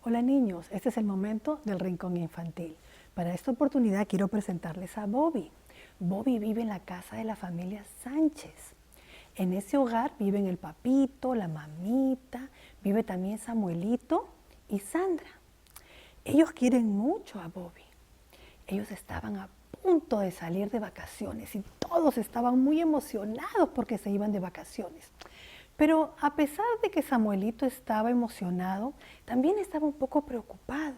Hola niños, este es el momento del Rincón Infantil. Para esta oportunidad quiero presentarles a Bobby. Bobby vive en la casa de la familia Sánchez. En ese hogar viven el papito, la mamita, vive también Samuelito y Sandra. Ellos quieren mucho a Bobby. Ellos estaban a punto de salir de vacaciones y todos estaban muy emocionados porque se iban de vacaciones. Pero a pesar de que Samuelito estaba emocionado, también estaba un poco preocupado,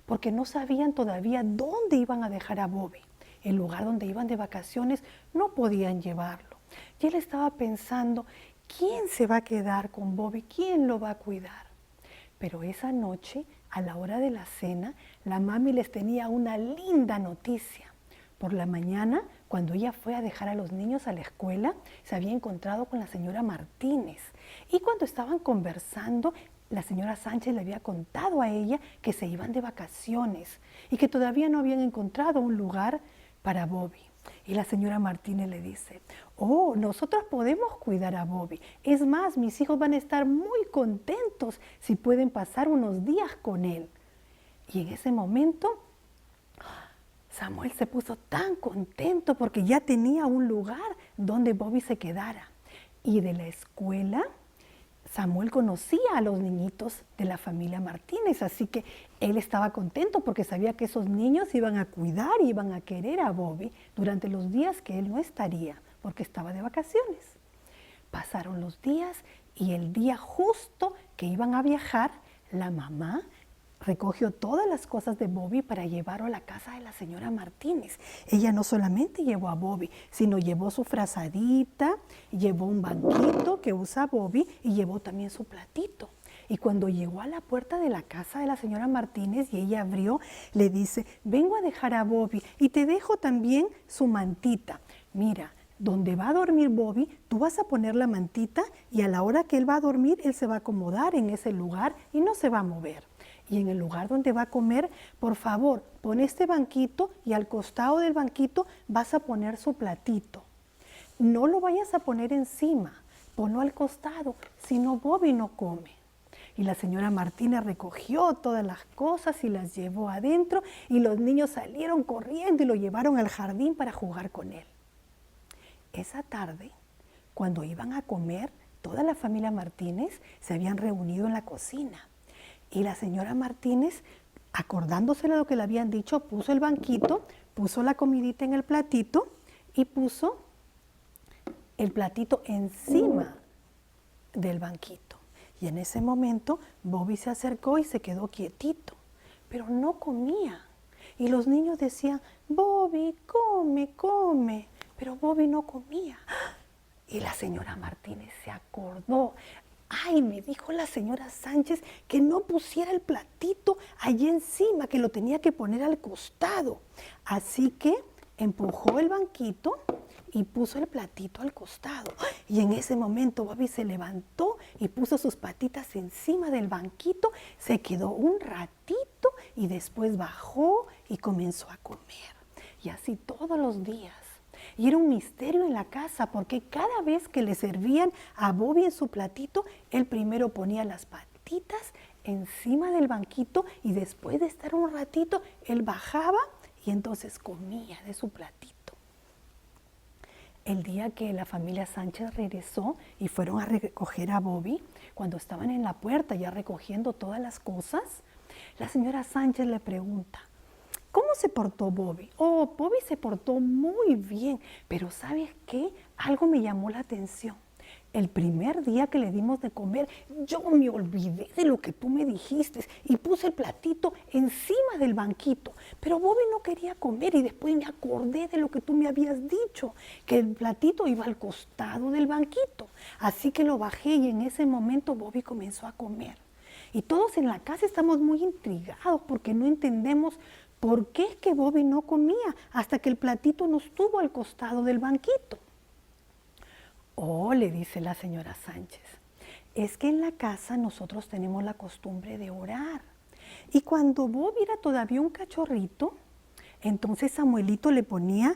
porque no sabían todavía dónde iban a dejar a Bobby. El lugar donde iban de vacaciones no podían llevarlo. Y él estaba pensando, ¿quién se va a quedar con Bobby? ¿Quién lo va a cuidar? Pero esa noche, a la hora de la cena, la mami les tenía una linda noticia. Por la mañana, cuando ella fue a dejar a los niños a la escuela, se había encontrado con la señora Martínez. Y cuando estaban conversando, la señora Sánchez le había contado a ella que se iban de vacaciones y que todavía no habían encontrado un lugar para Bobby. Y la señora Martínez le dice, oh, nosotros podemos cuidar a Bobby. Es más, mis hijos van a estar muy contentos si pueden pasar unos días con él. Y en ese momento, Samuel se puso tan contento porque ya tenía un lugar donde Bobby se quedara. Y de la escuela, Samuel conocía a los niñitos de la familia Martínez, así que él estaba contento porque sabía que esos niños iban a cuidar y iban a querer a Bobby durante los días que él no estaría, porque estaba de vacaciones. Pasaron los días y el día justo que iban a viajar, la mamá recogió todas las cosas de Bobby para llevarlo a la casa de la señora Martínez. Ella no solamente llevó a Bobby, sino llevó su frazadita, llevó un banquito que usa Bobby y llevó también su platito. Y cuando llegó a la puerta de la casa de la señora Martínez y ella abrió, le dice, vengo a dejar a Bobby y te dejo también su mantita. Mira, donde va a dormir Bobby, tú vas a poner la mantita y a la hora que él va a dormir, él se va a acomodar en ese lugar y no se va a mover. Y en el lugar donde va a comer, por favor, pon este banquito y al costado del banquito vas a poner su platito. No lo vayas a poner encima, ponlo al costado, si no Bobby no come. Y la señora Martínez recogió todas las cosas y las llevó adentro y los niños salieron corriendo y lo llevaron al jardín para jugar con él. Esa tarde, cuando iban a comer, toda la familia Martínez se habían reunido en la cocina. Y la señora Martínez, acordándose de lo que le habían dicho, puso el banquito, puso la comidita en el platito y puso el platito encima del banquito. Y en ese momento Bobby se acercó y se quedó quietito, pero no comía. Y los niños decían, Bobby, come, come. Pero Bobby no comía. Y la señora Martínez se acordó. Ay, me dijo la señora Sánchez que no pusiera el platito allí encima, que lo tenía que poner al costado. Así que empujó el banquito y puso el platito al costado. Y en ese momento Bobby se levantó y puso sus patitas encima del banquito, se quedó un ratito y después bajó y comenzó a comer. Y así todos los días. Y era un misterio en la casa porque cada vez que le servían a Bobby en su platito, él primero ponía las patitas encima del banquito y después de estar un ratito, él bajaba y entonces comía de su platito. El día que la familia Sánchez regresó y fueron a recoger a Bobby, cuando estaban en la puerta ya recogiendo todas las cosas, la señora Sánchez le pregunta, ¿cómo se portó Bobby? Oh, Bobby se portó muy bien, pero ¿sabes qué? Algo me llamó la atención. El primer día que le dimos de comer, yo me olvidé de lo que tú me dijiste y puse el platito encima del banquito. Pero Bobby no quería comer y después me acordé de lo que tú me habías dicho, que el platito iba al costado del banquito. Así que lo bajé y en ese momento Bobby comenzó a comer. Y todos en la casa estamos muy intrigados porque no entendemos por qué es que Bobby no comía hasta que el platito no estuvo al costado del banquito. Oh, le dice la señora Sánchez, es que en la casa nosotros tenemos la costumbre de orar. Y cuando Bobby era todavía un cachorrito, entonces Samuelito le ponía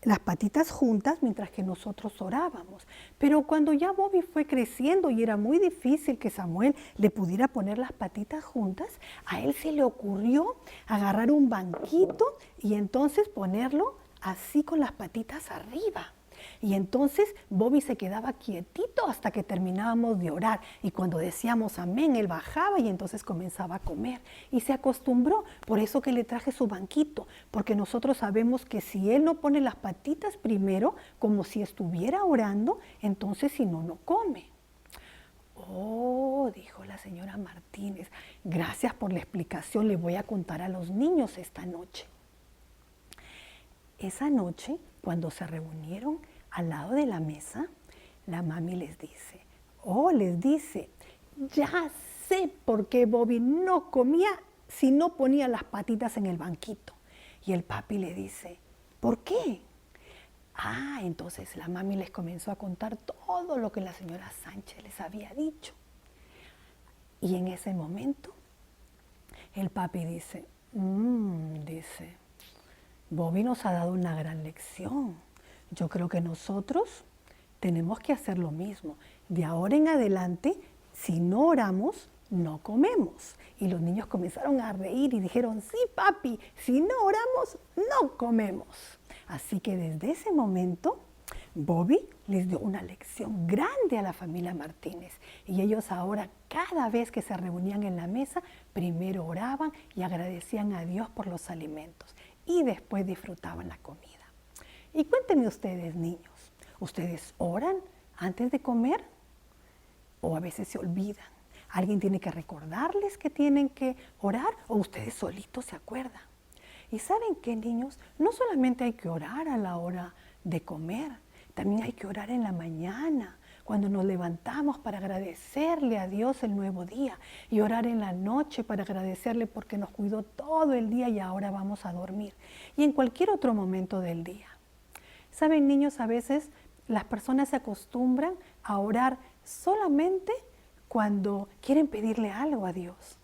las patitas juntas mientras que nosotros orábamos. Pero cuando ya Bobby fue creciendo y era muy difícil que Samuel le pudiera poner las patitas juntas, a él se le ocurrió agarrar un banquito y entonces ponerlo así con las patitas arriba. Y entonces Bobby se quedaba quietito hasta que terminábamos de orar. Y cuando decíamos amén, él bajaba y entonces comenzaba a comer. Y se acostumbró, por eso que le traje su banquito. Porque nosotros sabemos que si él no pone las patitas primero, como si estuviera orando, entonces si no, no come. Oh, dijo la señora Martínez, gracias por la explicación, le voy a contar a los niños esta noche. Esa noche, cuando se reunieron al lado de la mesa, la mami les dice, ya sé por qué Bobby no comía si no ponía las patitas en el banquito. Y el papi le dice, ¿por qué? Entonces la mami les comenzó a contar todo lo que la señora Sánchez les había dicho. Y en ese momento, el papi dice, Bobby nos ha dado una gran lección. Yo creo que nosotros tenemos que hacer lo mismo. De ahora en adelante, si no oramos, no comemos. Y los niños comenzaron a reír y dijeron, sí, papi, si no oramos, no comemos. Así que desde ese momento, Bobby les dio una lección grande a la familia Martínez. Y ellos ahora, cada vez que se reunían en la mesa, primero oraban y agradecían a Dios por los alimentos. Y después disfrutaban la comida. Y cuéntenme ustedes, niños, ¿ustedes oran antes de comer? ¿O a veces se olvidan? ¿Alguien tiene que recordarles que tienen que orar o ustedes solitos se acuerdan? Y ¿saben qué, niños? No solamente hay que orar a la hora de comer, también hay que orar en la mañana, cuando nos levantamos para agradecerle a Dios el nuevo día, y orar en la noche para agradecerle porque nos cuidó todo el día y ahora vamos a dormir, y en cualquier otro momento del día. ¿Saben, niños? A veces las personas se acostumbran a orar solamente cuando quieren pedirle algo a Dios.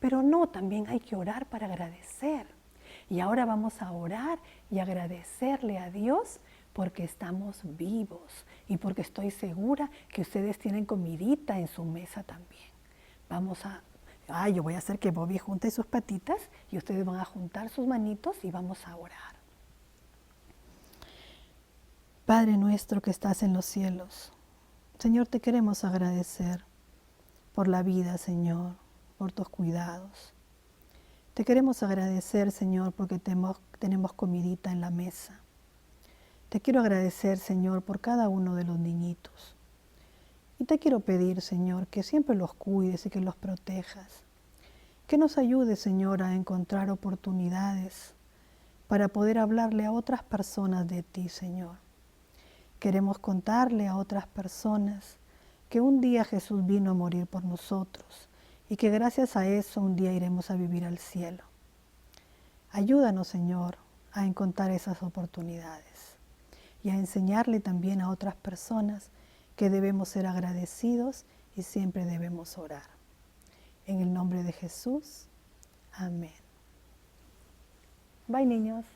Pero no, también hay que orar para agradecer. Y ahora vamos a orar y agradecerle a Dios porque estamos vivos y porque estoy segura que ustedes tienen comidita en su mesa también. Yo voy a hacer que Bobby junte sus patitas y ustedes van a juntar sus manitos y vamos a orar. Padre nuestro que estás en los cielos, Señor, te queremos agradecer por la vida, Señor, por tus cuidados. Te queremos agradecer, Señor, porque tenemos comidita en la mesa. Te quiero agradecer, Señor, por cada uno de los niñitos. Y te quiero pedir, Señor, que siempre los cuides y que los protejas. Que nos ayudes, Señor, a encontrar oportunidades para poder hablarle a otras personas de ti, Señor. Queremos contarle a otras personas que un día Jesús vino a morir por nosotros y que gracias a eso un día iremos a vivir al cielo. Ayúdanos, Señor, a encontrar esas oportunidades y a enseñarle también a otras personas que debemos ser agradecidos y siempre debemos orar. En el nombre de Jesús, amén. Bye, niños.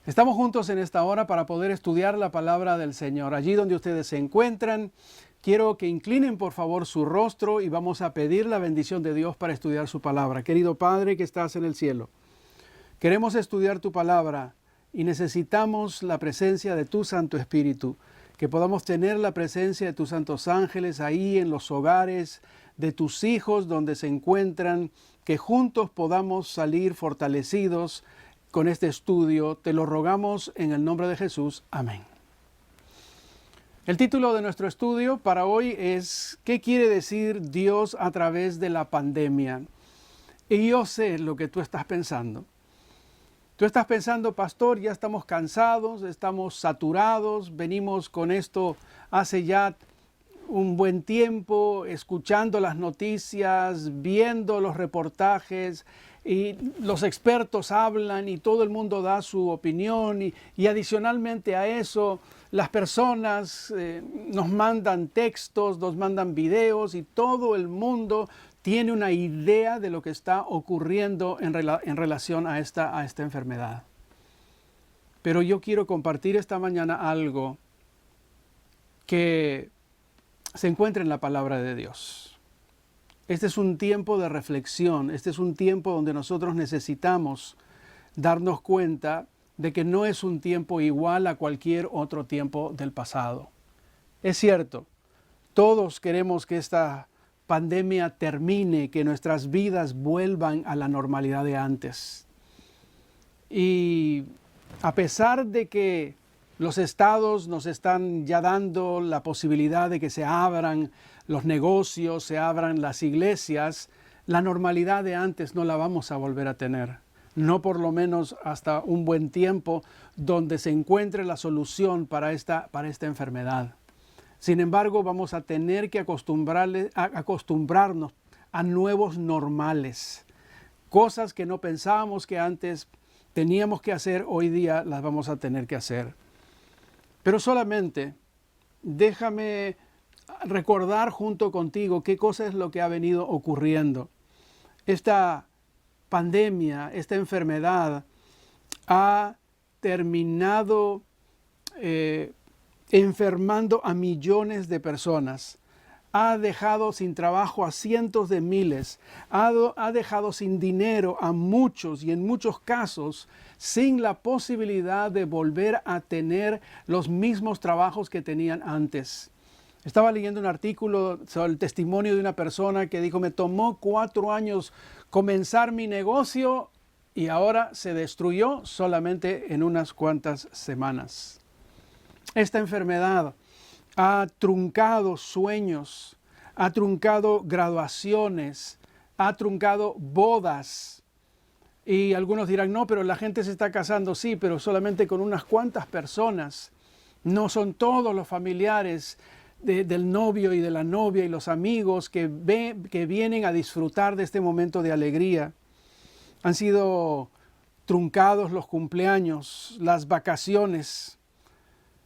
Estamos juntos en esta hora para poder estudiar la palabra del Señor. Allí donde ustedes se encuentran, quiero que inclinen por favor su rostro y vamos a pedir la bendición de Dios para estudiar su palabra. Querido Padre que estás en el cielo, queremos estudiar tu palabra y necesitamos la presencia de tu Santo Espíritu, que podamos tener la presencia de tus santos ángeles ahí en los hogares de tus hijos donde se encuentran, que juntos podamos salir fortalecidos con este estudio. Te lo rogamos en el nombre de Jesús. Amén. El título de nuestro estudio para hoy es ¿qué quiere decir Dios a través de la pandemia? Y yo sé lo que tú estás pensando. Tú estás pensando, pastor, ya estamos cansados, estamos saturados, venimos con esto hace ya un buen tiempo, escuchando las noticias, viendo los reportajes, y los expertos hablan y todo el mundo da su opinión y adicionalmente a eso las personas nos mandan textos, nos mandan videos y todo el mundo tiene una idea de lo que está ocurriendo en relación a esta enfermedad. Pero yo quiero compartir esta mañana algo que se encuentra en la palabra de Dios. Este es un tiempo de reflexión, este es un tiempo donde nosotros necesitamos darnos cuenta de que no es un tiempo igual a cualquier otro tiempo del pasado. Es cierto, todos queremos que esta pandemia termine, que nuestras vidas vuelvan a la normalidad de antes. Y a pesar de que los estados nos están ya dando la posibilidad de que se abran los negocios, se abran las iglesias, la normalidad de antes no la vamos a volver a tener. No por lo menos hasta un buen tiempo donde se encuentre la solución para esta enfermedad. Sin embargo, vamos a tener que acostumbrarnos a nuevos normales. Cosas que no pensábamos que antes teníamos que hacer, hoy día las vamos a tener que hacer. Pero solamente déjame recordar junto contigo qué cosa es lo que ha venido ocurriendo. Esta pandemia, esta enfermedad ha terminado enfermando a millones de personas. Ha dejado sin trabajo a cientos de miles, ha dejado sin dinero a muchos y en muchos casos sin la posibilidad de volver a tener los mismos trabajos que tenían antes. Estaba leyendo un artículo sobre el testimonio de una persona que dijo: me tomó 4 años comenzar mi negocio y ahora se destruyó solamente en unas cuantas semanas. Esta enfermedad ha truncado sueños, ha truncado graduaciones, ha truncado bodas. Y algunos dirán: no, pero la gente se está casando, sí, pero solamente con unas cuantas personas. No son todos los familiares del novio y de la novia y los amigos que vienen a disfrutar de este momento de alegría. Han sido truncados los cumpleaños, las vacaciones.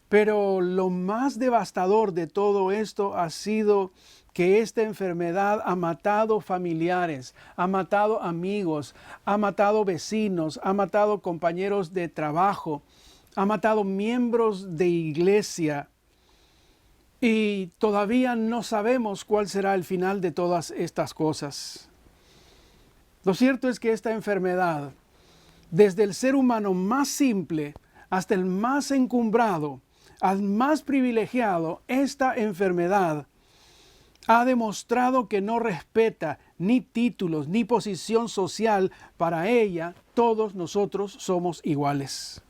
Pero lo más devastador de todo esto ha sido que esta enfermedad ha matado familiares, ha matado amigos, ha matado vecinos, ha matado compañeros de trabajo, ha matado miembros de iglesia. Y todavía no sabemos cuál será el final de todas estas cosas. Lo cierto es que esta enfermedad, desde el ser humano más simple hasta el más encumbrado, al más privilegiado, esta enfermedad ha demostrado que no respeta ni títulos ni posición social. Para ella, todos nosotros somos iguales.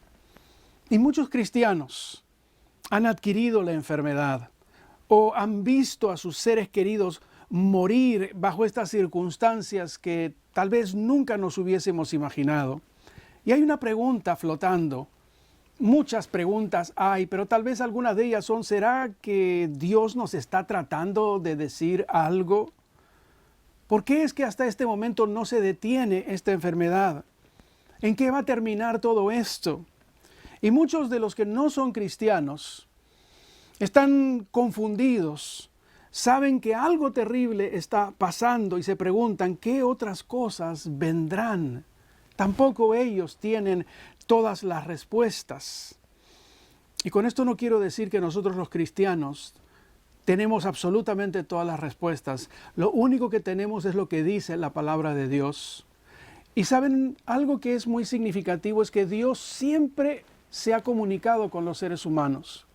Y muchos cristianos han adquirido la enfermedad o han visto a sus seres queridos morir bajo estas circunstancias que tal vez nunca nos hubiésemos imaginado. Y hay una pregunta flotando. Muchas preguntas hay, pero tal vez algunas de ellas son: ¿será que Dios nos está tratando de decir algo? ¿Por qué es que hasta este momento no se detiene esta enfermedad? ¿En qué va a terminar todo esto? Y muchos de los que no son cristianos están confundidos, saben que algo terrible está pasando y se preguntan: ¿qué otras cosas vendrán? Tampoco ellos tienen todas las respuestas. Y con esto no quiero decir que nosotros los cristianos tenemos absolutamente todas las respuestas. Lo único que tenemos es lo que dice la palabra de Dios. Y saben, algo que es muy significativo es que Dios siempre se ha comunicado con los seres humanos.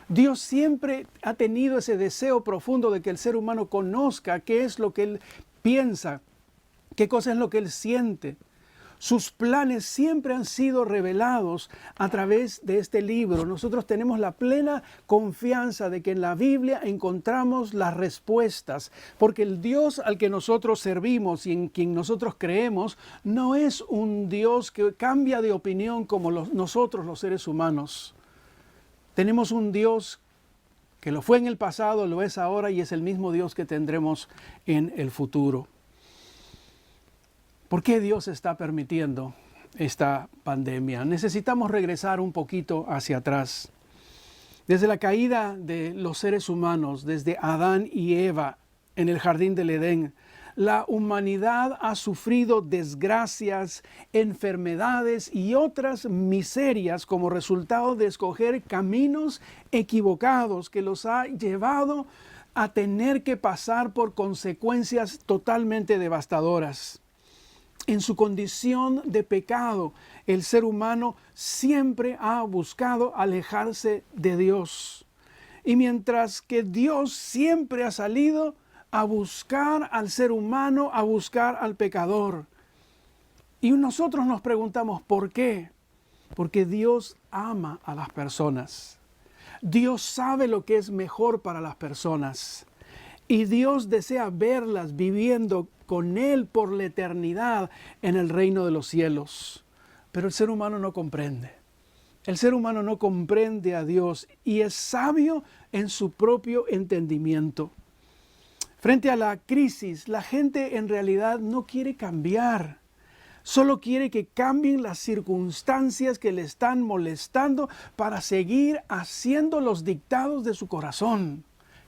Dios siempre ha tenido ese deseo profundo de que el ser humano conozca qué es lo que Él piensa, qué cosa es lo que Él siente. Sus planes siempre han sido revelados a través de este libro. Nosotros tenemos la plena confianza de que en la Biblia encontramos las respuestas, porque el Dios al que nosotros servimos y en quien nosotros creemos no es un Dios que cambia de opinión como nosotros los seres humanos. Tenemos un Dios que lo fue en el pasado, lo es ahora y es el mismo Dios que tendremos en el futuro. ¿Por qué Dios está permitiendo esta pandemia? Necesitamos regresar un poquito hacia atrás. Desde la caída de los seres humanos, desde Adán y Eva en el jardín del Edén, la humanidad ha sufrido desgracias, enfermedades y otras miserias como resultado de escoger caminos equivocados que los ha llevado a tener que pasar por consecuencias totalmente devastadoras. En su condición de pecado, el ser humano siempre ha buscado alejarse de Dios. Y mientras que Dios siempre ha salido a buscar al ser humano, a buscar al pecador. Y nosotros nos preguntamos, ¿por qué? Porque Dios ama a las personas. Dios sabe lo que es mejor para las personas. Y Dios desea verlas viviendo con Él por la eternidad en el reino de los cielos. Pero el ser humano no comprende. El ser humano no comprende a Dios y es sabio en su propio entendimiento. Frente a la crisis, la gente en realidad no quiere cambiar. Solo quiere que cambien las circunstancias que le están molestando para seguir haciendo los dictados de su corazón.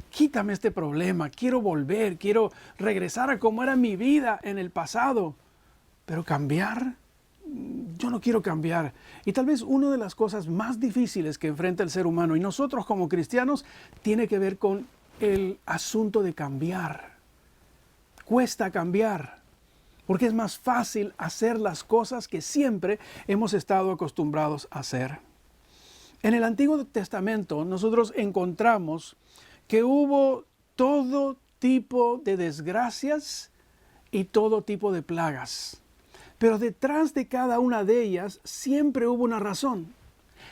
Quítame este problema, quiero volver, quiero regresar a cómo era mi vida en el pasado. Pero cambiar, yo no quiero cambiar. Y tal vez una de las cosas más difíciles que enfrenta el ser humano y nosotros como cristianos tiene que ver con el asunto de cambiar. Cuesta cambiar, porque es más fácil hacer las cosas que siempre hemos estado acostumbrados a hacer. En el Antiguo Testamento nosotros encontramos que hubo todo tipo de desgracias y todo tipo de plagas. Pero detrás de cada una de ellas siempre hubo una razón,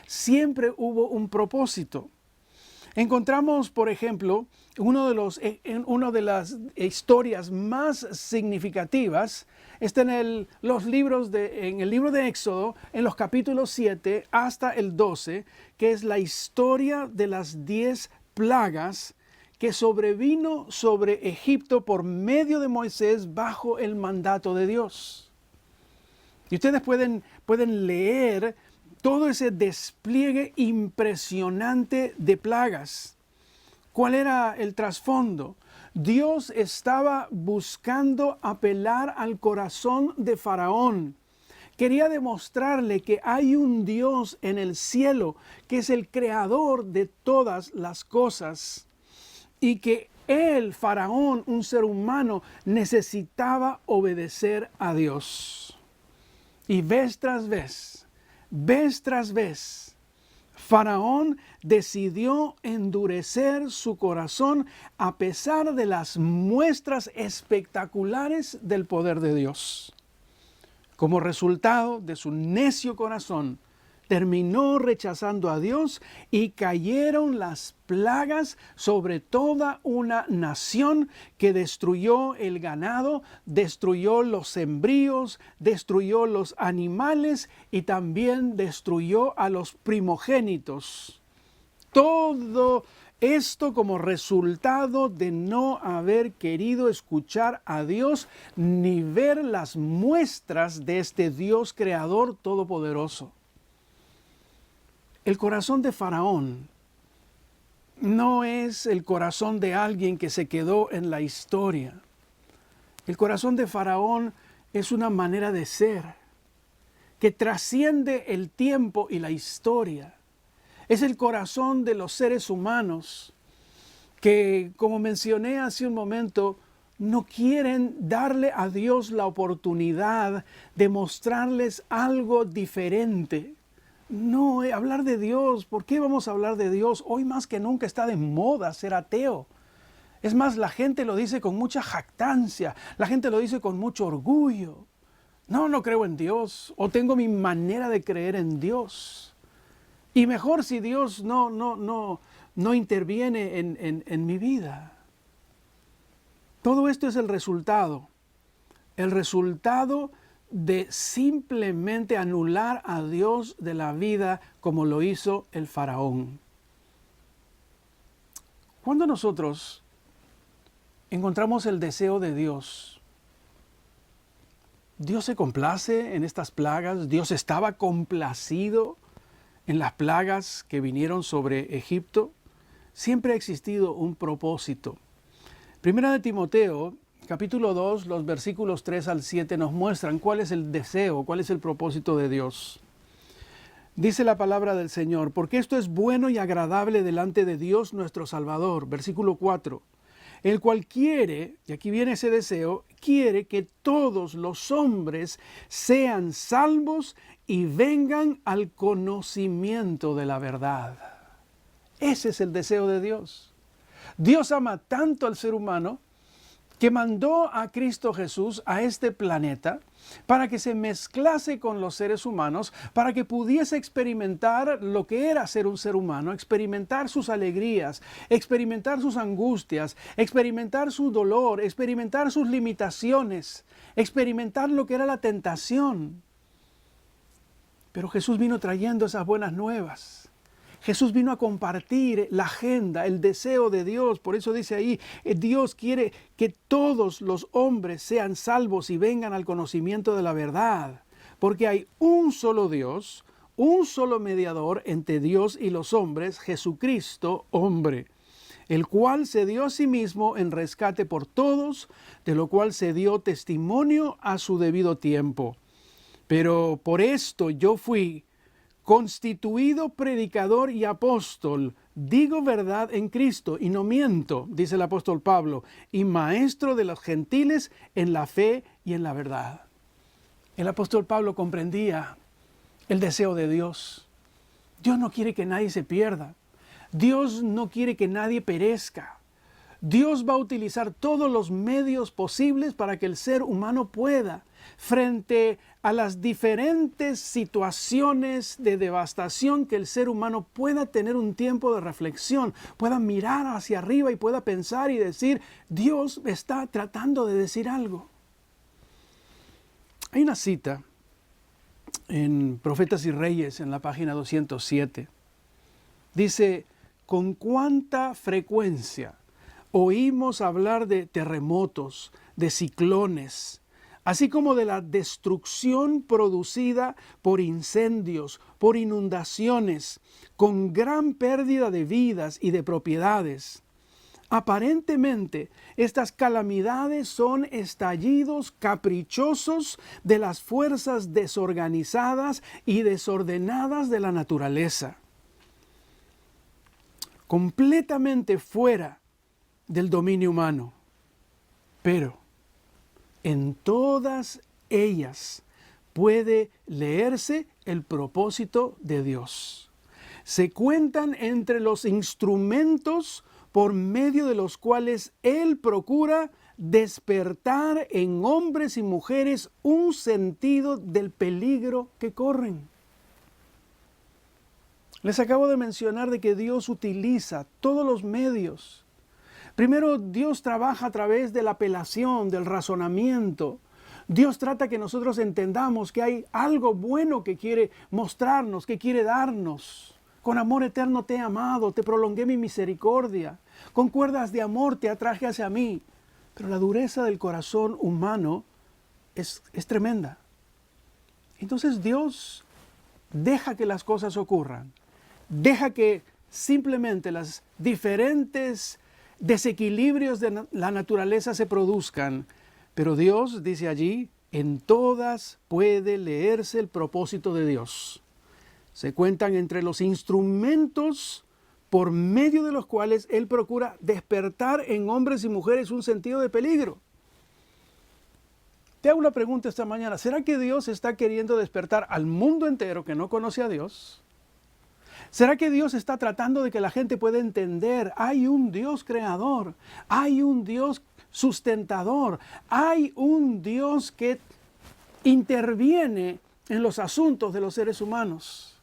siempre hubo un propósito. Encontramos, por ejemplo, una de las historias más significativas está en el libro de Éxodo, en los capítulos 7 hasta el 12, que es la historia de las 10 plagas que sobrevino sobre Egipto por medio de Moisés bajo el mandato de Dios. Y ustedes pueden leer todo ese despliegue impresionante de plagas. ¿Cuál era el trasfondo? Dios estaba buscando apelar al corazón de Faraón. Quería demostrarle que hay un Dios en el cielo que es el creador de todas las cosas y que él, Faraón, un ser humano, necesitaba obedecer a Dios. Y vez tras vez, Faraón decidió endurecer su corazón a pesar de las muestras espectaculares del poder de Dios. Como resultado de su necio corazón, terminó rechazando a Dios y cayeron las plagas sobre toda una nación que destruyó el ganado, destruyó los sembríos, destruyó los animales y también destruyó a los primogénitos. Todo esto como resultado de no haber querido escuchar a Dios ni ver las muestras de este Dios creador todopoderoso. El corazón de Faraón no es el corazón de alguien que se quedó en la historia. El corazón de Faraón es una manera de ser que trasciende el tiempo y la historia. Es el corazón de los seres humanos que, como mencioné hace un momento, no quieren darle a Dios la oportunidad de mostrarles algo diferente. No, hablar de Dios, ¿por qué vamos a hablar de Dios? Hoy más que nunca está de moda ser ateo. Es más, la gente lo dice con mucha jactancia, la gente lo dice con mucho orgullo. No creo en Dios, o tengo mi manera de creer en Dios. Y mejor si Dios no interviene en mi vida. Todo esto es el resultado de simplemente anular a Dios de la vida como lo hizo el faraón. Cuando nosotros encontramos el deseo de Dios Dios se complace en estas plagas. Dios estaba complacido en las plagas que vinieron sobre Egipto. Siempre ha existido un propósito. Primera de Timoteo, capítulo 2, los versículos 3 al 7 nos muestran cuál es el deseo, cuál es el propósito de Dios. Dice la palabra del Señor, porque esto es bueno y agradable delante de Dios nuestro Salvador. Versículo 4. El cual quiere, y aquí viene ese deseo, quiere que todos los hombres sean salvos y vengan al conocimiento de la verdad. Ese es el deseo de Dios. Dios ama tanto al ser humano que mandó a Cristo Jesús a este planeta para que se mezclase con los seres humanos, para que pudiese experimentar lo que era ser un ser humano, experimentar sus alegrías, experimentar sus angustias, experimentar su dolor, experimentar sus limitaciones, experimentar lo que era la tentación. Pero Jesús vino trayendo esas buenas nuevas. Jesús vino a compartir la agenda, el deseo de Dios. Por eso dice ahí, Dios quiere que todos los hombres sean salvos y vengan al conocimiento de la verdad. Porque hay un solo Dios, un solo mediador entre Dios y los hombres, Jesucristo, hombre, el cual se dio a sí mismo en rescate por todos, de lo cual se dio testimonio a su debido tiempo. Pero por esto yo fui constituido predicador y apóstol, digo verdad en Cristo y no miento, dice el apóstol Pablo, y maestro de los gentiles en la fe y en la verdad. El apóstol Pablo comprendía el deseo de Dios. Dios no quiere que nadie se pierda. Dios no quiere que nadie perezca. Dios va a utilizar todos los medios posibles para que el ser humano pueda, frente a las diferentes situaciones de devastación, que el ser humano pueda tener un tiempo de reflexión, pueda mirar hacia arriba y pueda pensar y decir, Dios está tratando de decir algo. Hay una cita en Profetas y Reyes, en la página 207. Dice, ¿con cuánta frecuencia oímos hablar de terremotos, de ciclones, así como de la destrucción producida por incendios, por inundaciones, con gran pérdida de vidas y de propiedades? Aparentemente, estas calamidades son estallidos caprichosos de las fuerzas desorganizadas y desordenadas de la naturaleza, completamente fuera del dominio humano. Pero en todas ellas puede leerse el propósito de Dios. Se cuentan entre los instrumentos por medio de los cuales Él procura despertar en hombres y mujeres un sentido del peligro que corren. Les acabo de mencionar de que Dios utiliza todos los medios. Primero, Dios trabaja a través de la apelación, del razonamiento. Dios trata que nosotros entendamos que hay algo bueno que quiere mostrarnos, que quiere darnos. Con amor eterno te he amado, te prolongué mi misericordia. Con cuerdas de amor te atraje hacia mí. Pero la dureza del corazón humano es tremenda. Entonces Dios deja que las cosas ocurran. Deja que simplemente las diferentes desequilibrios de la naturaleza se produzcan, pero Dios dice allí, en todas puede leerse el propósito de Dios. Se cuentan entre los instrumentos por medio de los cuales Él procura despertar en hombres y mujeres un sentido de peligro. Te hago una pregunta esta mañana, ¿será que Dios está queriendo despertar al mundo entero que no conoce a Dios? ¿Será que Dios está tratando de que la gente pueda entender? Hay un Dios creador, hay un Dios sustentador, hay un Dios que interviene en los asuntos de los seres humanos.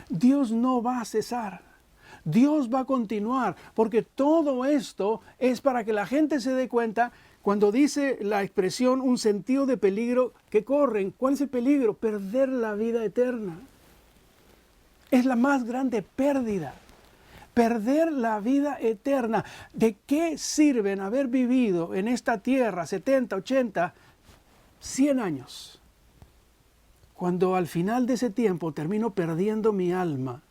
Dios no va a cesar, Dios va a continuar, porque todo esto es para que la gente se dé cuenta. Cuando dice la expresión un sentido de peligro que corren, ¿cuál es el peligro? Perder la vida eterna. Es la más grande pérdida. Perder la vida eterna. ¿De qué sirven haber vivido en esta tierra 70, 80, 100 años, cuando al final de ese tiempo termino perdiendo mi alma,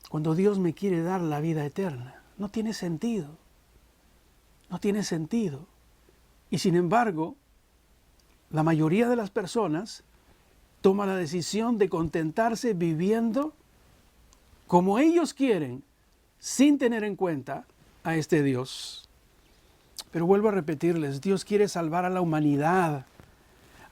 cuando Dios me quiere dar la vida eterna? No tiene sentido. No tiene sentido. Y sin embargo, la mayoría de las personas toma la decisión de contentarse viviendo como ellos quieren, sin tener en cuenta a este Dios. Pero vuelvo a repetirles, Dios quiere salvar a la humanidad,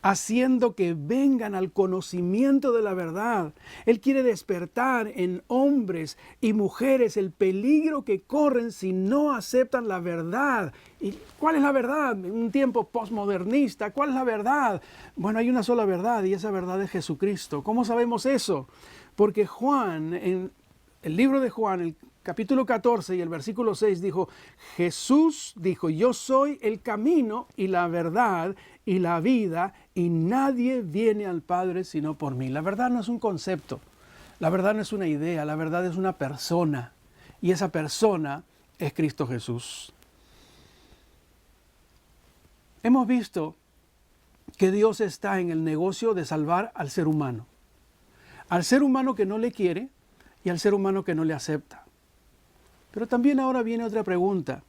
haciendo que vengan al conocimiento de la verdad. Él quiere despertar en hombres y mujeres el peligro que corren si no aceptan la verdad. ¿Y cuál es la verdad? En un tiempo postmodernista, ¿cuál es la verdad? Bueno, hay una sola verdad y esa verdad es Jesucristo. ¿Cómo sabemos eso? Porque Juan, en el libro de Juan, el capítulo 14 y el versículo 6 dijo, Jesús dijo, yo soy el camino y la verdad y la vida, y nadie viene al Padre sino por mí. La verdad no es un concepto, la verdad no es una idea, la verdad es una persona, y esa persona es Cristo Jesús. Hemos visto que Dios está en el negocio de salvar al ser humano que no le quiere y al ser humano que no le acepta. Pero también ahora viene otra pregunta.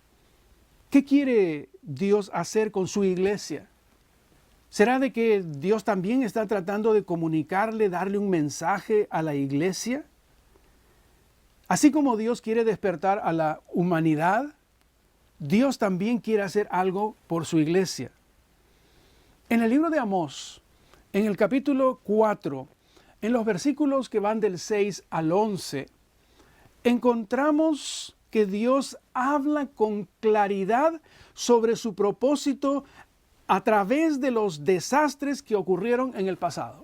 ¿Qué quiere Dios hacer con su iglesia? ¿Será de que Dios también está tratando de comunicarle, darle un mensaje a la iglesia? Así como Dios quiere despertar a la humanidad, Dios también quiere hacer algo por su iglesia. En el libro de Amós, en el capítulo 4, en los versículos que van del 6 al 11, encontramos que Dios habla con claridad sobre su propósito a través de los desastres que ocurrieron en el pasado.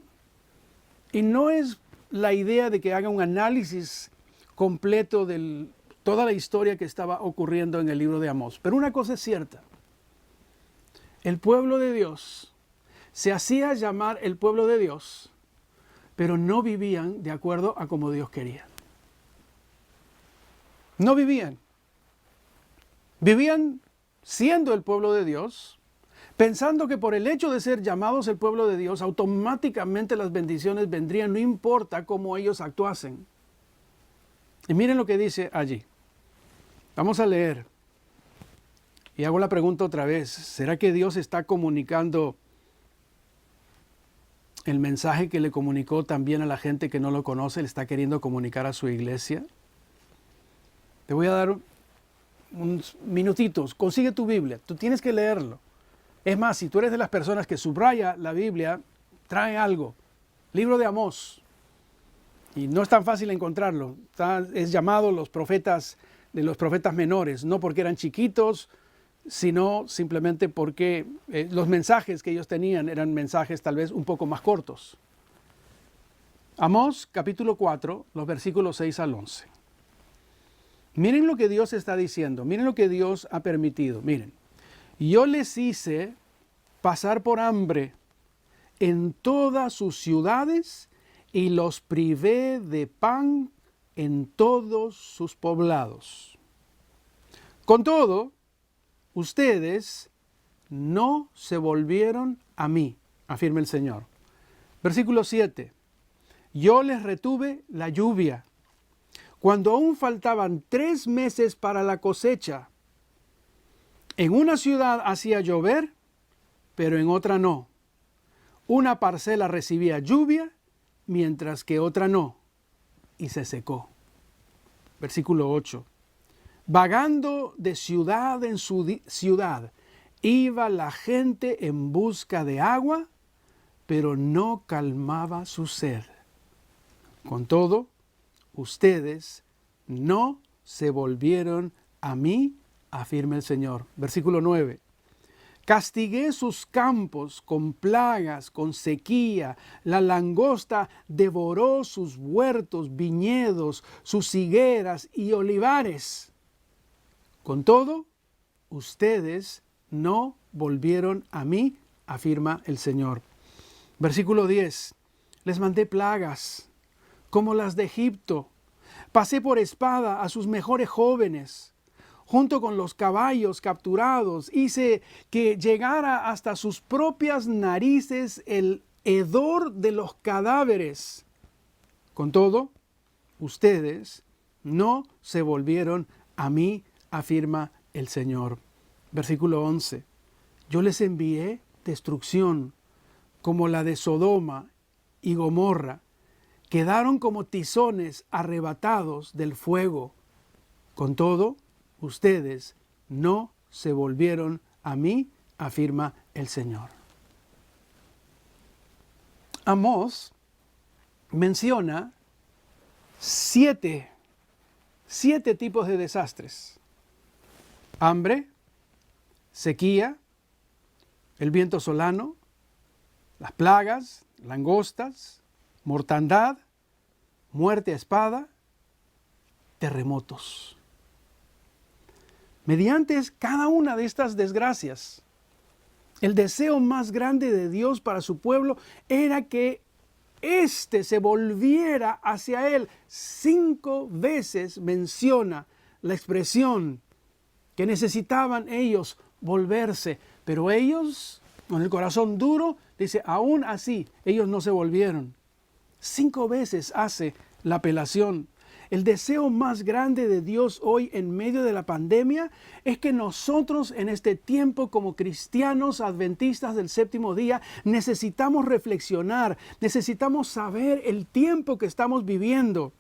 Y no es la idea de que haga un análisis completo de toda la historia que estaba ocurriendo en el libro de Amós. Pero una cosa es cierta. El pueblo de Dios se hacía llamar el pueblo de Dios, pero no vivían de acuerdo a como Dios quería. No vivían. Vivían siendo el pueblo de Dios, pensando que por el hecho de ser llamados el pueblo de Dios, automáticamente las bendiciones vendrían, no importa cómo ellos actuasen. Y miren lo que dice allí. Vamos a leer. Y hago la pregunta otra vez. ¿Será que Dios está comunicando el mensaje que le comunicó también a la gente que no lo conoce? ¿Le está queriendo comunicar a su iglesia? Te voy a dar unos minutitos. Consigue tu Biblia. Tú tienes que leerlo. Es más, si tú eres de las personas que subraya la Biblia, trae algo. Libro de Amós. Y no es tan fácil encontrarlo. Es llamado los profetas de los profetas menores, no porque eran chiquitos, sino simplemente porque los mensajes que ellos tenían eran mensajes tal vez un poco más cortos. Amós capítulo 4, los versículos 6 al 11. Miren lo que Dios está diciendo, miren lo que Dios ha permitido. Miren, yo les hice pasar por hambre en todas sus ciudades y los privé de pan en todos sus poblados. Con todo, ustedes no se volvieron a mí, afirma el Señor. Versículo 7. Yo les retuve la lluvia, cuando aún faltaban 3 meses para la cosecha. En una ciudad hacía llover, pero en otra no. Una parcela recibía lluvia, mientras que otra no, y se secó. Versículo 8. Vagando de ciudad en ciudad, iba la gente en busca de agua, pero no calmaba su sed. Con todo, ustedes no se volvieron a mí, afirma el Señor. Versículo 9. Castigué sus campos con plagas, con sequía. La langosta devoró sus huertos, viñedos, sus higueras y olivares. Con todo, ustedes no volvieron a mí, afirma el Señor. Versículo 10. Les mandé plagas, como las de Egipto. Pasé por espada a sus mejores jóvenes. junto con los caballos capturados, hice que llegara hasta sus propias narices el hedor de los cadáveres. Con todo, ustedes no se volvieron a mí, afirma el Señor. Versículo 11. Yo les envié destrucción como la de Sodoma y Gomorra. Quedaron como tizones arrebatados del fuego. Con todo, ustedes no se volvieron a mí, afirma el Señor. Amós menciona siete tipos de desastres: hambre, sequía, el viento solano, las plagas, langostas, mortandad, muerte a espada, terremotos. Mediante cada una de estas desgracias, el deseo más grande de Dios para su pueblo era que éste se volviera hacia Él. 5 veces menciona la expresión que necesitaban ellos volverse, pero ellos, con el corazón duro, dice, aún así, ellos no se volvieron. 5 veces hace la apelación. El deseo más grande de Dios hoy en medio de la pandemia es que nosotros en este tiempo como cristianos adventistas del séptimo día necesitamos reflexionar, necesitamos saber el tiempo que estamos viviendo.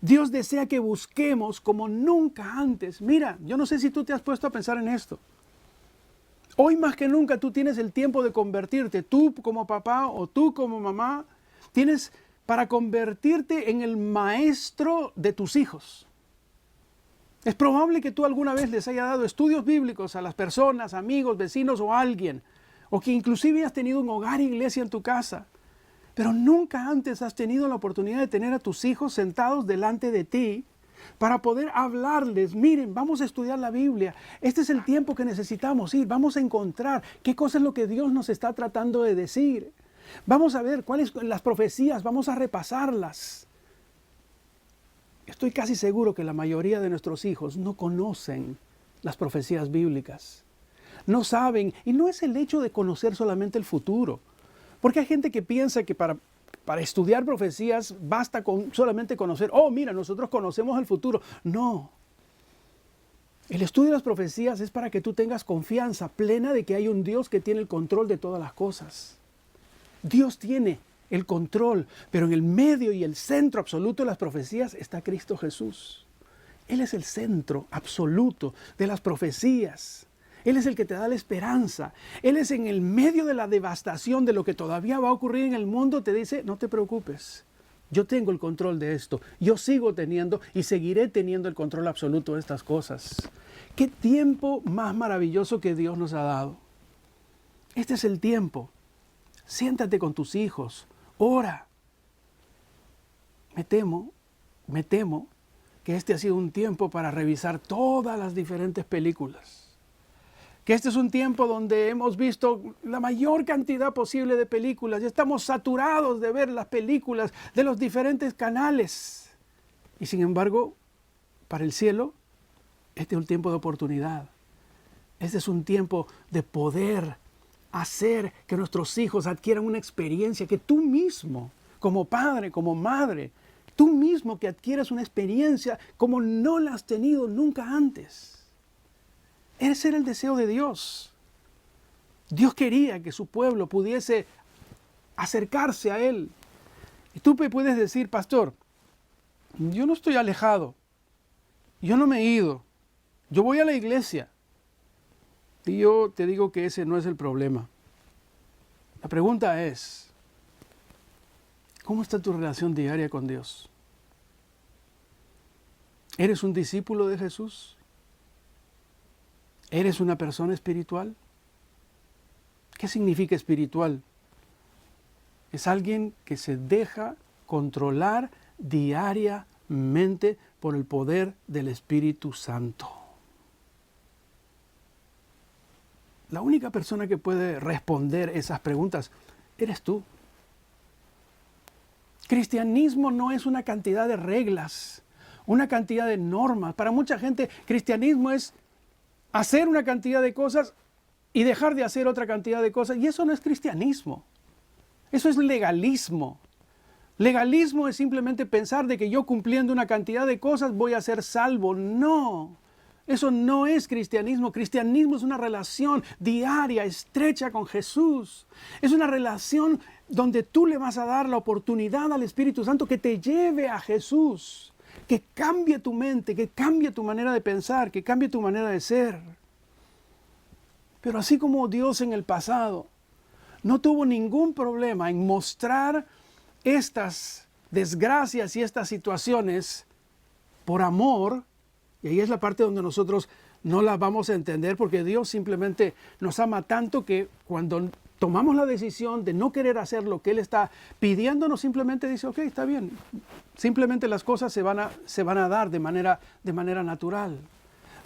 Dios desea que busquemos como nunca antes. Mira, yo no sé si tú te has puesto a pensar en esto. Hoy más que nunca tú tienes el tiempo de convertirte, tú como papá o tú como mamá, tienes para convertirte en el maestro de tus hijos. Es probable que tú alguna vez les haya dado estudios bíblicos a las personas, amigos, vecinos o alguien, o que inclusive has tenido un hogar e iglesia en tu casa, pero nunca antes has tenido la oportunidad de tener a tus hijos sentados delante de ti para poder hablarles, miren, vamos a estudiar la Biblia, este es el tiempo que necesitamos ir, vamos a encontrar qué cosa es lo que Dios nos está tratando de decir. Vamos a ver cuáles son las profecías, vamos a repasarlas. Estoy casi seguro que la mayoría de nuestros hijos no conocen las profecías bíblicas. No saben, y no es el hecho de conocer solamente el futuro. Porque hay gente que piensa que para estudiar profecías basta con solamente conocer, oh mira, nosotros conocemos el futuro. No. El estudio de las profecías es para que tú tengas confianza plena de que hay un Dios que tiene el control de todas las cosas. Dios tiene el control, pero en el medio y el centro absoluto de las profecías está Cristo Jesús. Él es el centro absoluto de las profecías. Él es el que te da la esperanza. Él es en el medio de la devastación de lo que todavía va a ocurrir en el mundo. Te dice, no te preocupes, yo tengo el control de esto. Yo sigo teniendo y seguiré teniendo el control absoluto de estas cosas. Qué tiempo más maravilloso que Dios nos ha dado. Este es el tiempo. Siéntate con tus hijos, ora. Me temo que este ha sido un tiempo para revisar todas las diferentes películas. Que este es un tiempo donde hemos visto la mayor cantidad posible de películas y estamos saturados de ver las películas de los diferentes canales. Y sin embargo, para el cielo, este es un tiempo de oportunidad. Este es un tiempo de poder hacer que nuestros hijos adquieran una experiencia que tú mismo, como padre, como madre, tú mismo que adquieras una experiencia como no la has tenido nunca antes. Ese era el deseo de Dios. Dios quería que su pueblo pudiese acercarse a Él. Y tú me puedes decir, pastor, yo no estoy alejado, yo no me he ido, yo voy a la iglesia. Y yo te digo que ese no es el problema. La pregunta es, ¿cómo está tu relación diaria con Dios? ¿Eres un discípulo de Jesús? ¿Eres una persona espiritual? ¿Qué significa espiritual? Es alguien que se deja controlar diariamente por el poder del Espíritu Santo. La única persona que puede responder esas preguntas eres tú. Cristianismo no es una cantidad de reglas una cantidad de normas. Para mucha gente, cristianismo es hacer una cantidad de cosas y dejar de hacer otra cantidad de cosas. Y eso no es cristianismo. Eso es legalismo. Legalismo es simplemente pensar de que yo cumpliendo una cantidad de cosas voy a ser salvo. No, eso no es cristianismo. Cristianismo es una relación diaria, estrecha con Jesús. Es una relación donde tú le vas a dar la oportunidad al Espíritu Santo que te lleve a Jesús, que cambie tu mente, que cambie tu manera de pensar, que cambie tu manera de ser. Pero así como Dios en el pasado no tuvo ningún problema en mostrar estas desgracias y estas situaciones por amor, y ahí es la parte donde nosotros no las vamos a entender, porque Dios simplemente nos ama tanto que cuando tomamos la decisión de no querer hacer lo que Él está pidiéndonos, simplemente dice, ok, está bien, simplemente las cosas se van a dar de manera natural.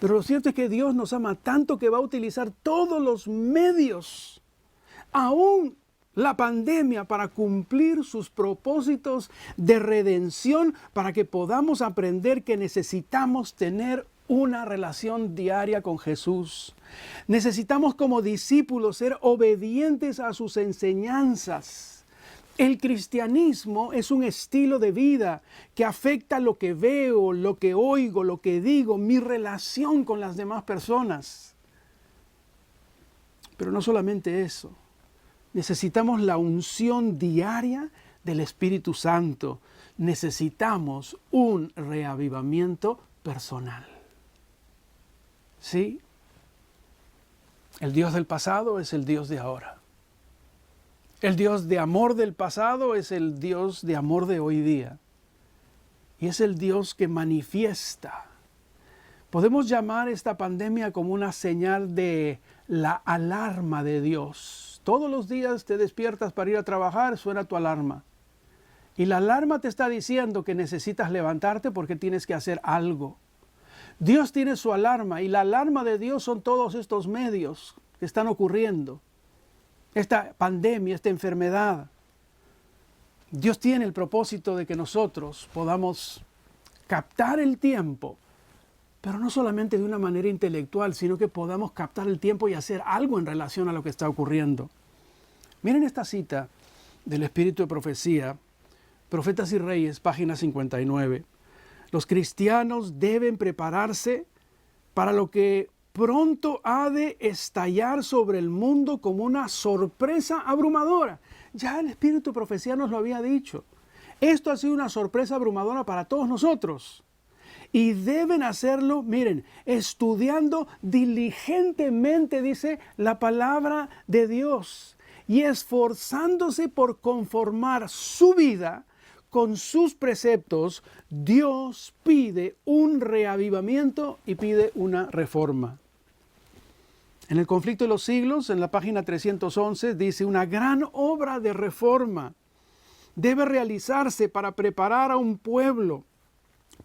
Pero lo cierto es que Dios nos ama tanto que va a utilizar todos los medios, aún la pandemia, para cumplir sus propósitos de redención, para que podamos aprender que necesitamos tener una relación diaria con Jesús. Necesitamos como discípulos ser obedientes a sus enseñanzas. El cristianismo es un estilo de vida que afecta lo que veo, lo que oigo, lo que digo, mi relación con las demás personas. Pero no solamente eso. Necesitamos la unción diaria del Espíritu Santo. Necesitamos un reavivamiento personal. ¿Sí? El Dios del pasado es el Dios de ahora. El Dios de amor del pasado es el Dios de amor de hoy día. Y es el Dios que manifiesta. Podemos llamar esta pandemia como una señal de la alarma de Dios. Todos los días te despiertas para ir a trabajar, suena tu alarma. Y la alarma te está diciendo que necesitas levantarte porque tienes que hacer algo. Dios tiene su alarma y la alarma de Dios son todos estos medios que están ocurriendo. Esta pandemia, esta enfermedad. Dios tiene el propósito de que nosotros podamos captar el tiempo, pero no solamente de una manera intelectual, sino que podamos captar el tiempo y hacer algo en relación a lo que está ocurriendo. Miren esta cita del Espíritu de Profecía, Profetas y Reyes, página 59. Los cristianos deben prepararse para lo que pronto ha de estallar sobre el mundo como una sorpresa abrumadora. Ya el Espíritu de Profecía nos lo había dicho. Esto ha sido una sorpresa abrumadora para todos nosotros. Y deben hacerlo, miren, estudiando diligentemente, dice la palabra de Dios, y esforzándose por conformar su vida con sus preceptos. Dios pide un reavivamiento y pide una reforma. En el conflicto de los siglos, en la página 311, dice: una gran obra de reforma debe realizarse para preparar a un pueblo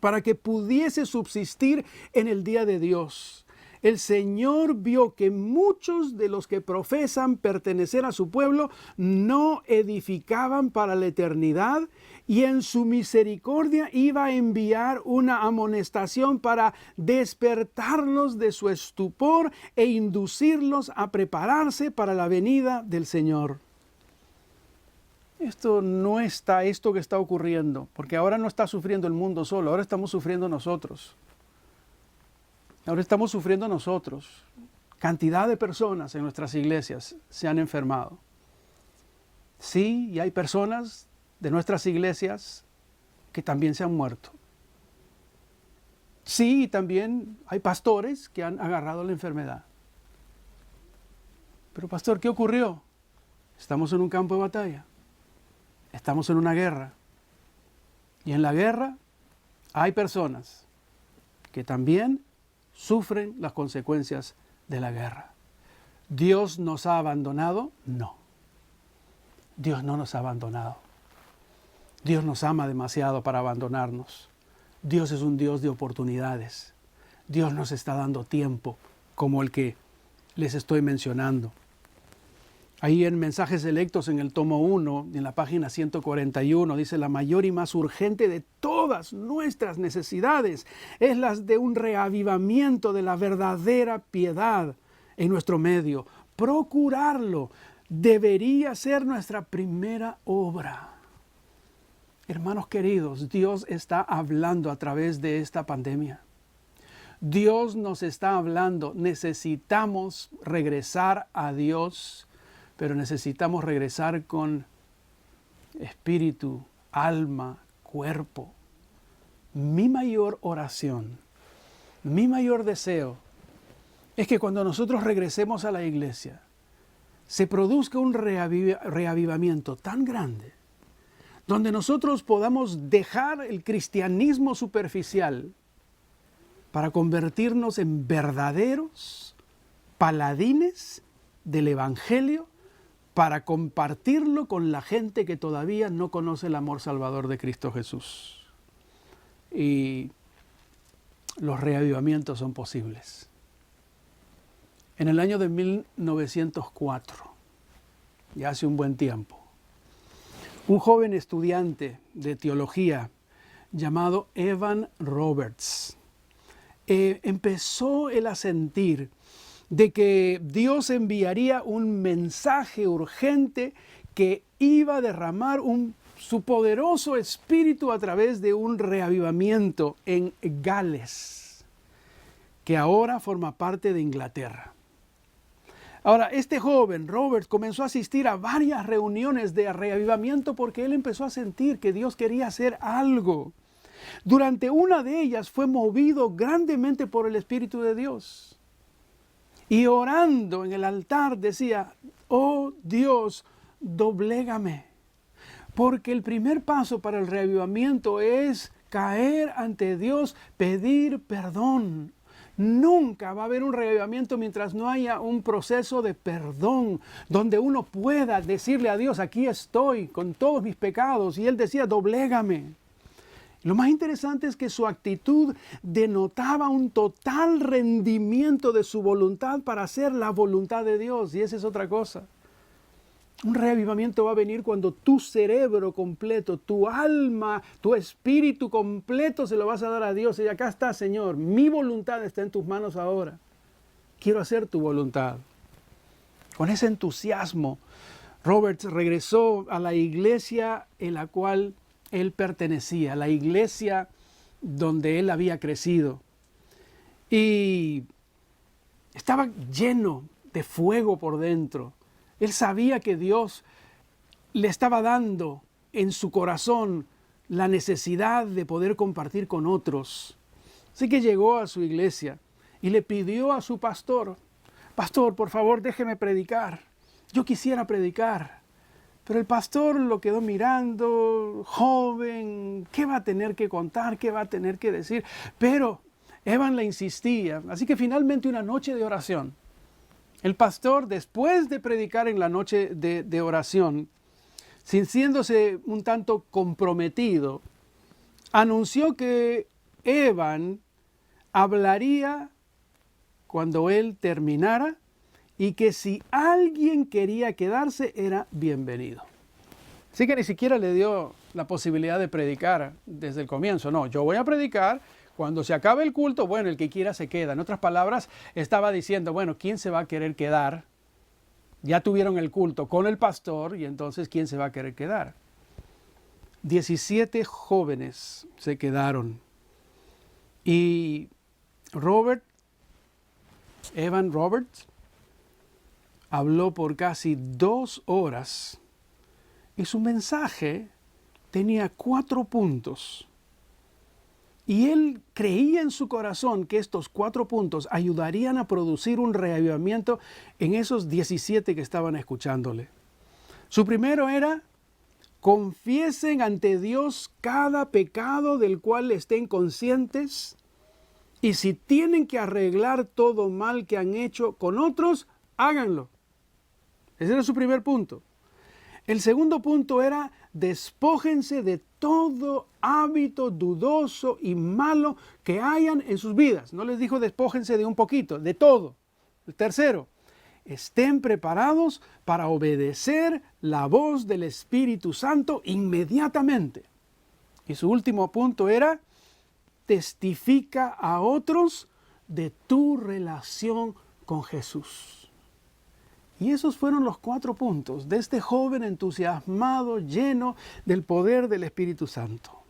para que pudiese subsistir en el día de Dios. El Señor vio que muchos de los que profesan pertenecer a su pueblo no edificaban para la eternidad, y en su misericordia iba a enviar una amonestación para despertarlos de su estupor e inducirlos a prepararse para la venida del Señor. Esto que está ocurriendo, porque ahora no está sufriendo el mundo solo, ahora estamos sufriendo nosotros. Ahora estamos sufriendo nosotros. Cantidad de personas en nuestras iglesias se han enfermado. Sí, y hay personas de nuestras iglesias que también se han muerto. Sí, y también hay pastores que han agarrado la enfermedad. Pero pastor, ¿qué ocurrió? Estamos en un campo de batalla. Estamos en una guerra. Y en la guerra hay personas que también sufren las consecuencias de la guerra. ¿Dios nos ha abandonado? No. Dios no nos ha abandonado. Dios nos ama demasiado para abandonarnos. Dios es un Dios de oportunidades. Dios nos está dando tiempo como el que les estoy mencionando. Ahí en Mensajes Selectos, en el tomo 1, en la página 141, dice: la mayor y más urgente de todas todas nuestras necesidades, es las de un reavivamiento de la verdadera piedad en nuestro medio. Procurarlo debería ser nuestra primera obra. Hermanos queridos, Dios está hablando a través de esta pandemia. Dios nos está hablando. Necesitamos regresar a Dios, pero necesitamos regresar con espíritu, alma, cuerpo. Mi mayor oración, mi mayor deseo es que cuando nosotros regresemos a la iglesia, se produzca un reavivamiento tan grande, donde nosotros podamos dejar el cristianismo superficial para convertirnos en verdaderos paladines del Evangelio, para compartirlo con la gente que todavía no conoce el amor salvador de Cristo Jesús. Y los reavivamientos son posibles. En el año de 1904, ya hace un buen tiempo, un joven estudiante de teología llamado Evan Roberts empezó él a sentir de que Dios enviaría un mensaje urgente que iba a derramar su poderoso espíritu a través de un reavivamiento en Gales, que ahora forma parte de Inglaterra. Ahora, este joven, Robert, comenzó a asistir a varias reuniones de reavivamiento porque él empezó a sentir que Dios quería hacer algo. Durante una de ellas fue movido grandemente por el Espíritu de Dios. Y orando en el altar decía, oh Dios, doblégame. Porque el primer paso para el reavivamiento es caer ante Dios, pedir perdón. Nunca va a haber un reavivamiento mientras no haya un proceso de perdón, donde uno pueda decirle a Dios, aquí estoy con todos mis pecados. Y él decía, doblégame. Lo más interesante es que su actitud denotaba un total rendimiento de su voluntad para hacer la voluntad de Dios. Y esa es otra cosa. Un reavivamiento va a venir cuando tu cerebro completo, tu alma, tu espíritu completo se lo vas a dar a Dios. Y acá está, Señor, mi voluntad está en tus manos ahora. Quiero hacer tu voluntad. Con ese entusiasmo, Roberts regresó a la iglesia en la cual él pertenecía, la iglesia donde él había crecido. Y estaba lleno de fuego por dentro. Él sabía que Dios le estaba dando en su corazón la necesidad de poder compartir con otros. Así que llegó a su iglesia y le pidió a su pastor, pastor, por favor, déjeme predicar. Yo quisiera predicar. Pero el pastor lo quedó mirando, joven, ¿qué va a tener que contar? ¿Qué va a tener que decir? Pero Evan le insistía. Así que finalmente una noche de oración. El pastor, después de predicar en la noche de oración, sintiéndose un tanto comprometido, anunció que Evan hablaría cuando él terminara y que si alguien quería quedarse era bienvenido. Así que ni siquiera le dio la posibilidad de predicar desde el comienzo. No, yo voy a predicar. Cuando se acabe el culto, bueno, el que quiera se queda. En otras palabras, estaba diciendo, bueno, ¿quién se va a querer quedar? Ya tuvieron el culto con el pastor y entonces, ¿quién se va a querer quedar? 17 jóvenes se quedaron. Y Evan Roberts, habló por casi 2 horas y su mensaje tenía 4 puntos. Y él creía en su corazón que estos 4 puntos ayudarían a producir un reavivamiento en esos 17 que estaban escuchándole. Su primero era, confiesen ante Dios cada pecado del cual estén conscientes y si tienen que arreglar todo mal que han hecho con otros, háganlo. Ese era su primer punto. El segundo punto era, despójense de todo hábito dudoso y malo que hayan en sus vidas. No les dijo despójense de un poquito, de todo. El tercero, estén preparados para obedecer la voz del Espíritu Santo inmediatamente. Y su último punto era: testifica a otros de tu relación con Jesús. Y esos fueron los 4 puntos de este joven entusiasmado, lleno del poder del Espíritu Santo.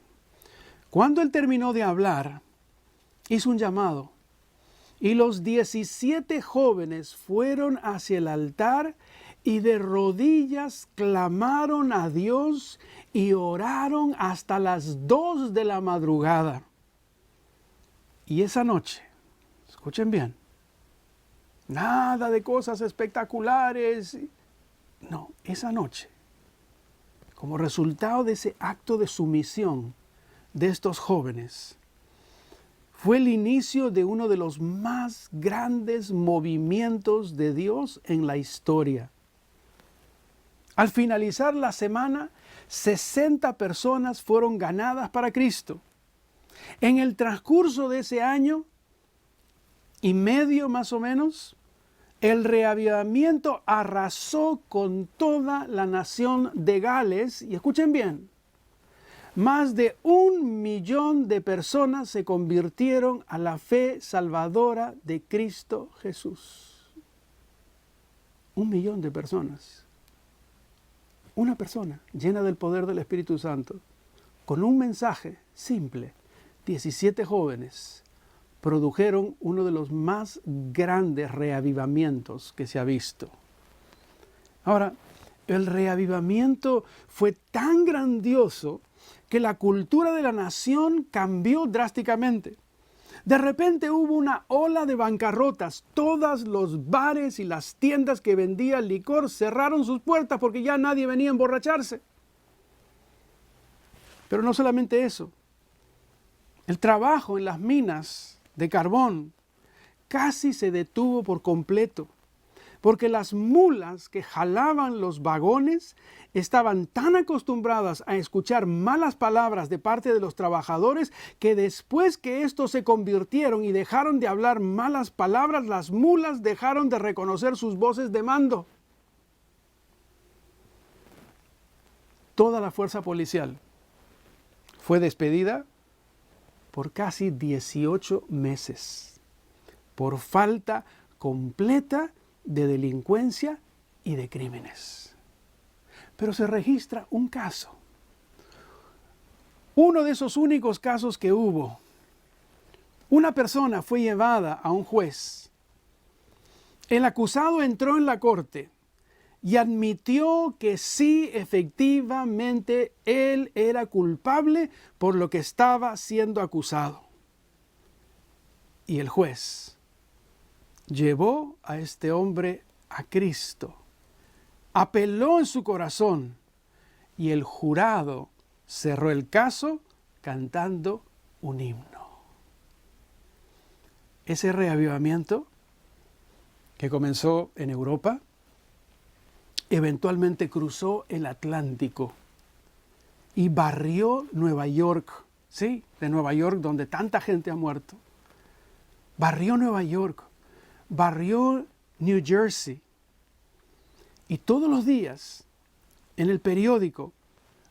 Cuando él terminó de hablar, hizo un llamado. Y los 17 jóvenes fueron hacia el altar y de rodillas clamaron a Dios y oraron hasta las 2 de la madrugada. Y esa noche, escuchen bien, nada de cosas espectaculares. No, esa noche, como resultado de ese acto de sumisión de estos jóvenes, fue el inicio de uno de los más grandes movimientos de Dios en la historia. Al finalizar la semana, 60 personas fueron ganadas para Cristo. En el transcurso de ese año y medio más o menos, el reavivamiento arrasó con toda la nación de Gales. Y escuchen bien, más de 1 millón de personas se convirtieron a la fe salvadora de Cristo Jesús. 1 millón de personas. Una persona llena del poder del Espíritu Santo, con un mensaje simple. 17 jóvenes produjeron uno de los más grandes reavivamientos que se ha visto. Ahora, el reavivamiento fue tan grandioso que la cultura de la nación cambió drásticamente. De repente hubo una ola de bancarrotas. Todos los bares y las tiendas que vendían licor cerraron sus puertas porque ya nadie venía a emborracharse. Pero no solamente eso. El trabajo en las minas de carbón casi se detuvo por completo, porque las mulas que jalaban los vagones estaban tan acostumbradas a escuchar malas palabras de parte de los trabajadores que después que estos se convirtieron y dejaron de hablar malas palabras, las mulas dejaron de reconocer sus voces de mando. Toda la fuerza policial fue despedida por casi 18 meses, por falta completa de delincuencia y de crímenes. Pero se registra un caso. Uno de esos únicos casos que hubo. Una persona fue llevada a un juez. El acusado entró en la corte y admitió que sí, efectivamente, él era culpable por lo que estaba siendo acusado. Y el juez llevó a este hombre a Cristo, apeló en su corazón y el jurado cerró el caso cantando un himno. Ese reavivamiento que comenzó en Europa, eventualmente cruzó el Atlántico y barrió Nueva York, sí, de Nueva York donde tanta gente ha muerto. Barrió Nueva York, barrió New Jersey. Y todos los días en el periódico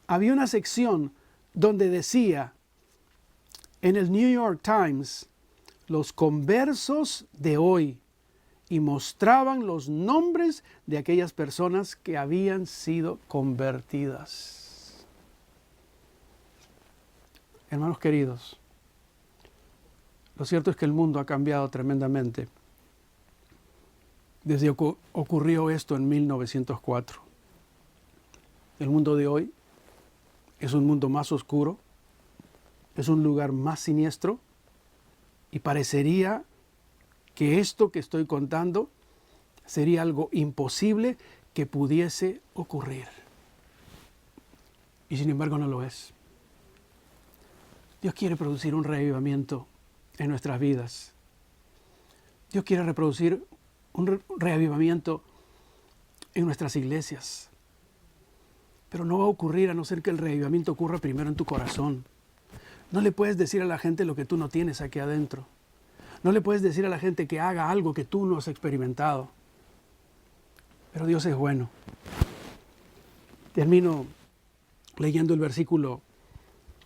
había una sección donde decía, en el New York Times, los conversos de hoy, y mostraban los nombres de aquellas personas que habían sido convertidas. Hermanos queridos, lo cierto es que el mundo ha cambiado tremendamente desde que ocurrió esto en 1904. El mundo de hoy es un mundo más oscuro, es un lugar más siniestro y parecería que esto que estoy contando sería algo imposible que pudiese ocurrir. Y sin embargo no lo es. Dios quiere producir un reavivamiento en nuestras vidas. Dios quiere reproducir un reavivamiento en nuestras iglesias. Pero no va a ocurrir a no ser que el reavivamiento ocurra primero en tu corazón. No le puedes decir a la gente lo que tú no tienes aquí adentro. No le puedes decir a la gente que haga algo que tú no has experimentado. Pero Dios es bueno. Termino leyendo el versículo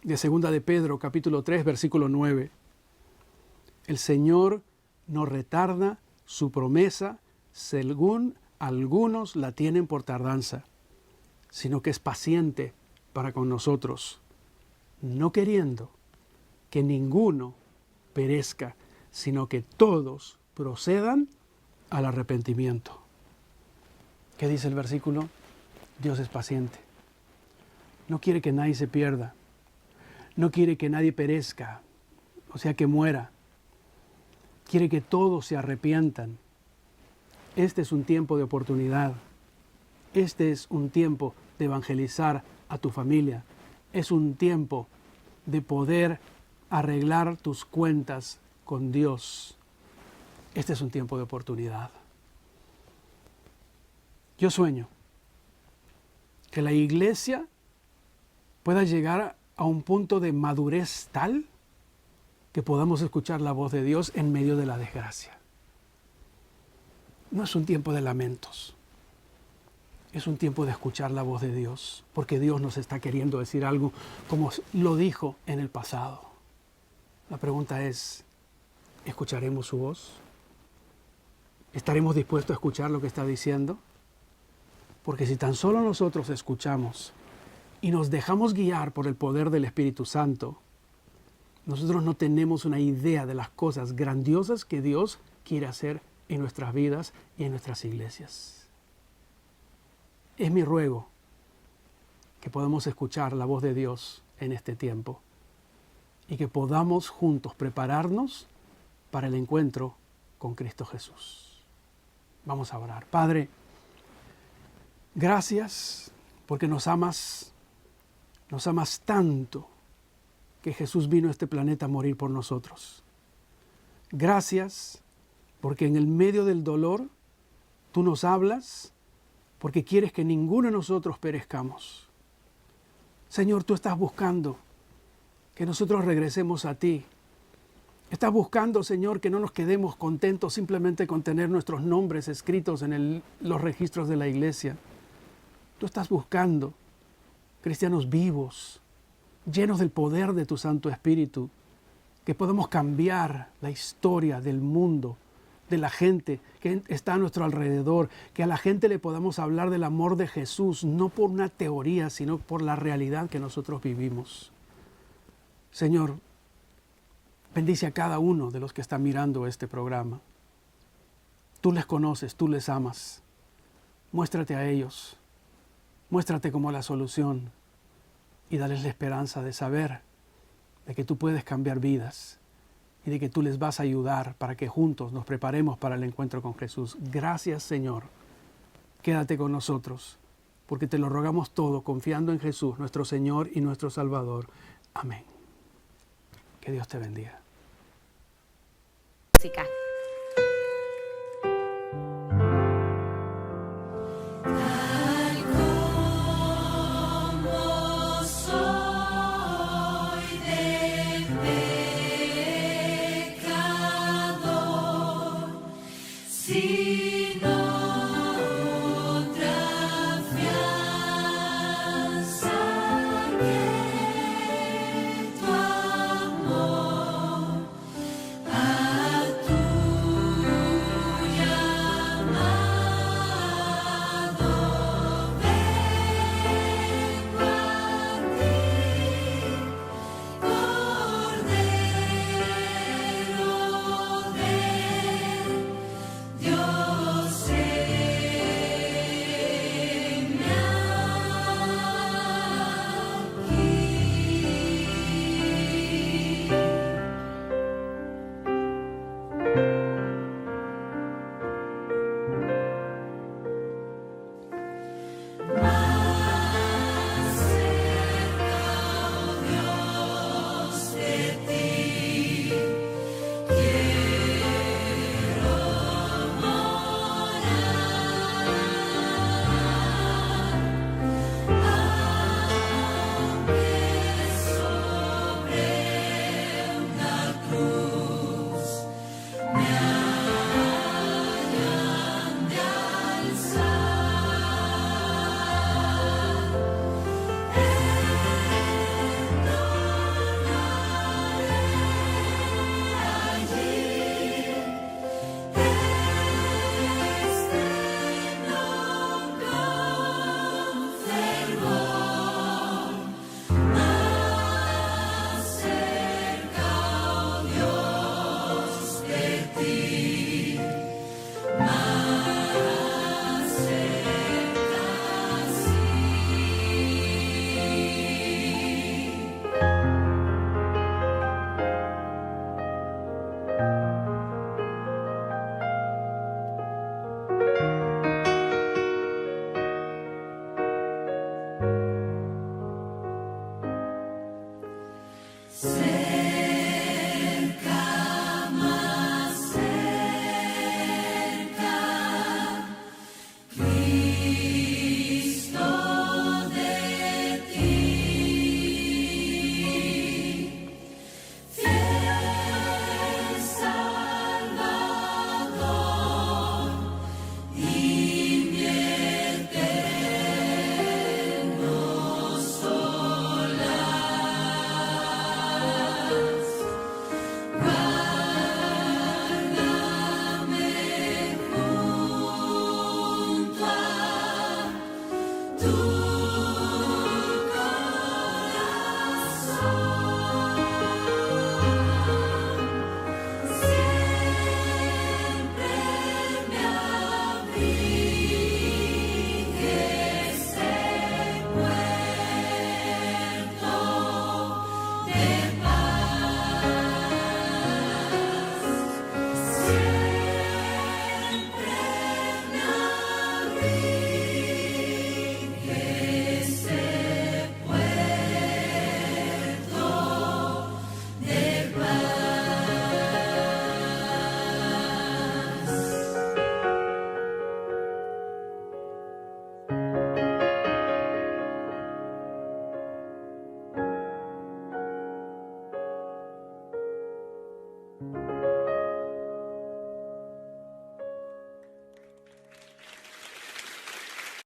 de 2 de Pedro, capítulo 3, versículo 9. El Señor no retarda su promesa, según algunos la tienen por tardanza, sino que es paciente para con nosotros, no queriendo que ninguno perezca, sino que todos procedan al arrepentimiento. ¿Qué dice el versículo? Dios es paciente. No quiere que nadie se pierda. No quiere que nadie perezca, o sea, que muera. Quiere que todos se arrepientan. Este es un tiempo de oportunidad. Este es un tiempo de evangelizar a tu familia. Es un tiempo de poder arreglar tus cuentas con Dios. Este es un tiempo de oportunidad. Yo sueño que la iglesia pueda llegar a un punto de madurez tal que podamos escuchar la voz de Dios en medio de la desgracia. No es un tiempo de lamentos. Es un tiempo de escuchar la voz de Dios, porque Dios nos está queriendo decir algo como lo dijo en el pasado. La pregunta es, ¿escucharemos su voz? ¿Estaremos dispuestos a escuchar lo que está diciendo? Porque si tan solo nosotros escuchamos y nos dejamos guiar por el poder del Espíritu Santo, nosotros no tenemos una idea de las cosas grandiosas que Dios quiere hacer en nuestras vidas y en nuestras iglesias. Es mi ruego que podamos escuchar la voz de Dios en este tiempo y que podamos juntos prepararnos para el encuentro con Cristo Jesús. Vamos a orar. Padre, gracias porque nos amas tanto que Jesús vino a este planeta a morir por nosotros. Gracias porque en el medio del dolor tú nos hablas porque quieres que ninguno de nosotros perezcamos. Señor, tú estás buscando que nosotros regresemos a ti. Estás buscando, Señor, que no nos quedemos contentos simplemente con tener nuestros nombres escritos en los registros de la iglesia. Tú estás buscando cristianos vivos, llenos del poder de tu Santo Espíritu, que podamos cambiar la historia del mundo, de la gente que está a nuestro alrededor, que a la gente le podamos hablar del amor de Jesús, no por una teoría, sino por la realidad que nosotros vivimos. Señor, bendice a cada uno de los que están mirando este programa. Tú les conoces, tú les amas. Muéstrate a ellos, muéstrate como la solución y dales la esperanza de saber de que tú puedes cambiar vidas y de que tú les vas a ayudar para que juntos nos preparemos para el encuentro con Jesús. Gracias, Señor. Quédate con nosotros, porque te lo rogamos todo confiando en Jesús, nuestro Señor y nuestro Salvador. Amén. Que Dios te bendiga. Música. See